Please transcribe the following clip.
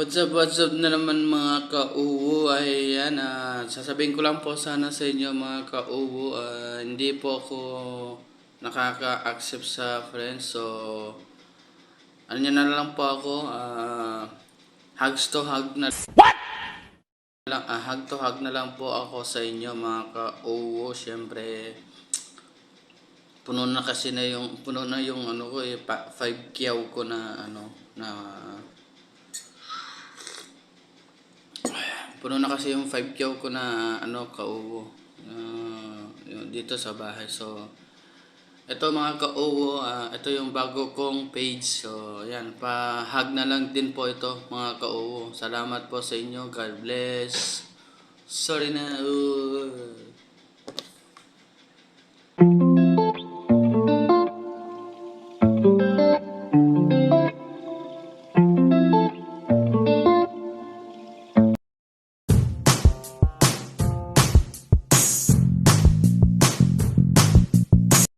What's up na naman mga ka-uwu. Ayan, sasabihin ko lang po sana sa inyo mga ka-uwu, hindi po ako nakaka-accept sa friends. So, ano nyo na lang po ako, hugs to hug na lang, hug to hug na lang po ako sa inyo mga ka-uwu. Siyempre, puno na yung ano ko 5 kiyaw ko na puno na kasi yung 5 kyaw ko na kauwo dito sa bahay. So ito mga kauwo, ito yung bago kong page. So ayan, pa-hug na lang din po ito mga kauwo. Salamat po sa inyo. God bless. Sorry na.